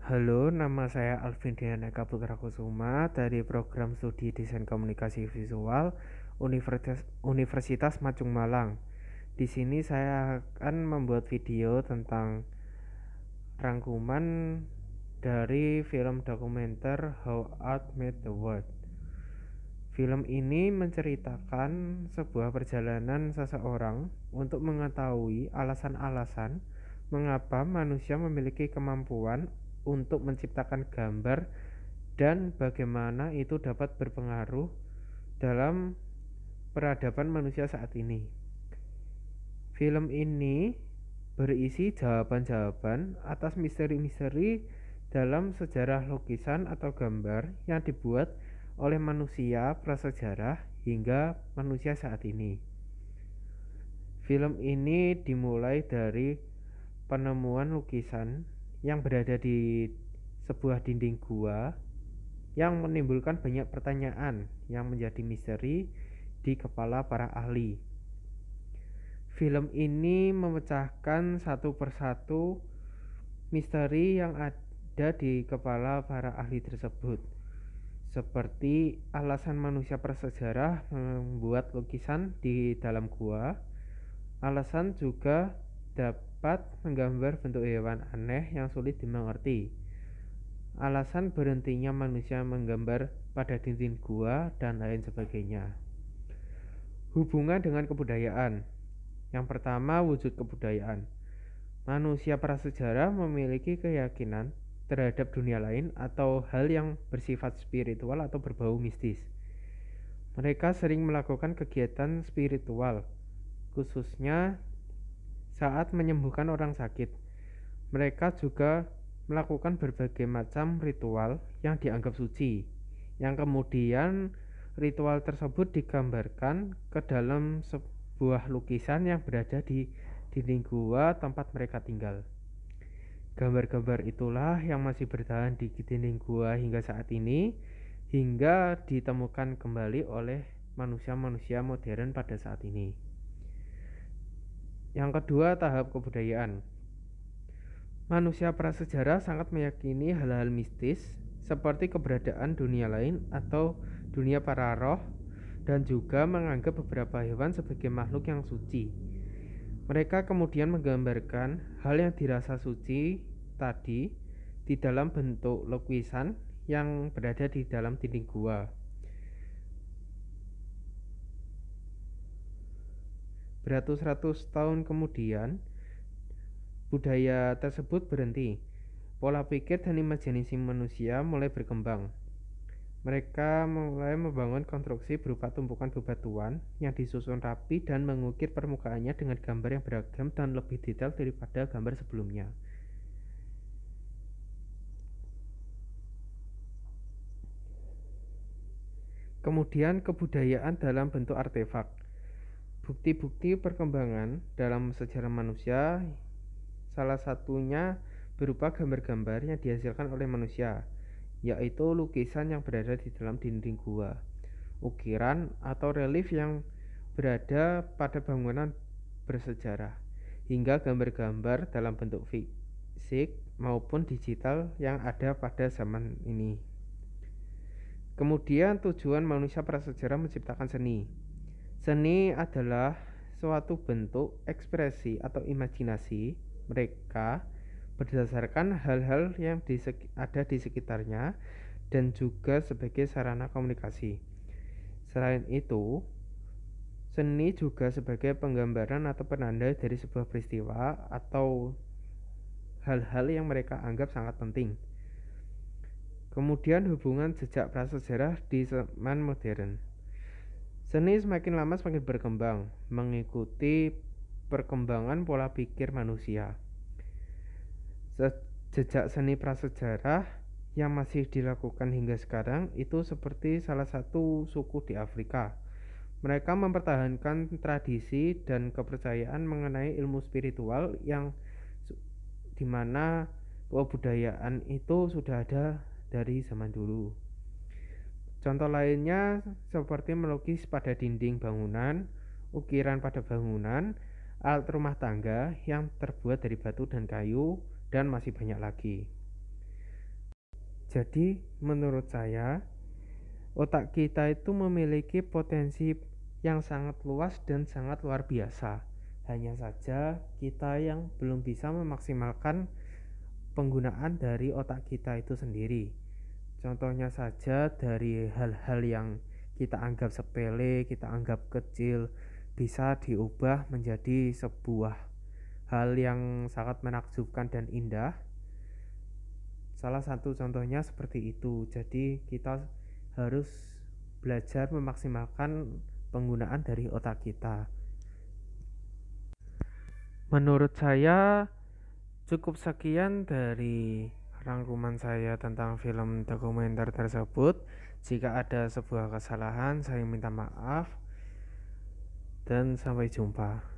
Halo, nama saya Alvin Dianeka Putra Kusuma dari program studi Desain Komunikasi Visual Universitas Macung Malang. Di sini saya akan membuat video tentang rangkuman dari film dokumenter How Art Made the World. Film ini menceritakan sebuah perjalanan seseorang untuk mengetahui alasan-alasan mengapa manusia memiliki kemampuan untuk menciptakan gambar dan bagaimana itu dapat berpengaruh dalam peradaban manusia saat ini. Film ini berisi jawaban-jawaban atas misteri-misteri dalam sejarah lukisan atau gambar yang dibuat oleh manusia prasejarah hingga manusia saat ini. Film ini dimulai dari penemuan lukisan yang berada di sebuah dinding gua yang menimbulkan banyak pertanyaan yang menjadi misteri di kepala para ahli. Film ini memecahkan satu persatu misteri yang ada di kepala para ahli tersebut, seperti alasan manusia prasejarah membuat lukisan di dalam gua. Alasan juga dapat menggambar bentuk hewan aneh yang sulit dimengerti. Alasan berhentinya manusia menggambar pada dinding gua dan lain sebagainya. Hubungan dengan kebudayaan. Yang pertama, wujud kebudayaan. Manusia prasejarah memiliki keyakinan terhadap dunia lain atau hal yang bersifat spiritual atau berbau mistis. Mereka sering melakukan kegiatan spiritual, khususnya saat menyembuhkan orang sakit. Mereka juga melakukan berbagai macam ritual yang dianggap suci, yang kemudian ritual tersebut digambarkan ke dalam sebuah lukisan yang berada di dinding gua tempat mereka tinggal. Gambar-gambar itulah yang masih bertahan di dinding gua hingga saat ini, hingga ditemukan kembali oleh manusia-manusia modern pada saat ini. Yang kedua, tahap kebudayaan. Manusia prasejarah sangat meyakini hal-hal mistis seperti keberadaan dunia lain atau dunia para roh, dan juga menganggap beberapa hewan sebagai makhluk yang suci. Mereka kemudian menggambarkan hal yang dirasa suci tadi di dalam bentuk lukisan yang berada di dalam dinding gua. Beratus-ratus tahun kemudian, budaya tersebut berhenti. Pola pikir dan imajinasi manusia mulai berkembang. Mereka mulai membangun konstruksi berupa tumpukan bebatuan yang disusun rapi dan mengukir permukaannya dengan gambar yang beragam dan lebih detail daripada gambar sebelumnya. Kemudian kebudayaan dalam bentuk artefak. Bukti-bukti perkembangan dalam sejarah manusia, salah satunya berupa gambar-gambar yang dihasilkan oleh manusia, yaitu lukisan yang berada di dalam dinding gua, ukiran atau relief yang berada pada bangunan bersejarah, hingga gambar-gambar dalam bentuk fisik maupun digital yang ada pada zaman ini. Kemudian tujuan manusia prasejarah menciptakan seni. Seni adalah suatu bentuk ekspresi atau imajinasi mereka berdasarkan hal-hal yang ada di sekitarnya dan juga sebagai sarana komunikasi. Selain itu, seni juga sebagai penggambaran atau penanda dari sebuah peristiwa atau hal-hal yang mereka anggap sangat penting. Kemudian hubungan jejak prasejarah di zaman modern. Seni semakin lama semakin berkembang, mengikuti perkembangan pola pikir manusia. Jejak seni prasejarah yang masih dilakukan hingga sekarang itu seperti salah satu suku di Afrika. Mereka mempertahankan tradisi dan kepercayaan mengenai ilmu spiritual yang dimana kebudayaan itu sudah ada dari zaman dulu. Contoh lainnya seperti melukis pada dinding bangunan, ukiran pada bangunan, alat rumah tangga yang terbuat dari batu dan kayu, dan masih banyak lagi. Jadi, menurut saya, otak kita itu memiliki potensi yang sangat luas dan sangat luar biasa. Hanya saja kita yang belum bisa memaksimalkan penggunaan dari otak kita itu sendiri. Contohnya saja dari hal-hal yang kita anggap sepele, kita anggap kecil, bisa diubah menjadi sebuah hal yang sangat menakjubkan dan indah. Salah satu contohnya seperti itu. Jadi kita harus belajar memaksimalkan penggunaan dari otak kita. Menurut saya cukup sekian dari rangkuman saya tentang film dokumenter tersebut. Jika ada sebuah kesalahan, saya minta maaf dan sampai jumpa.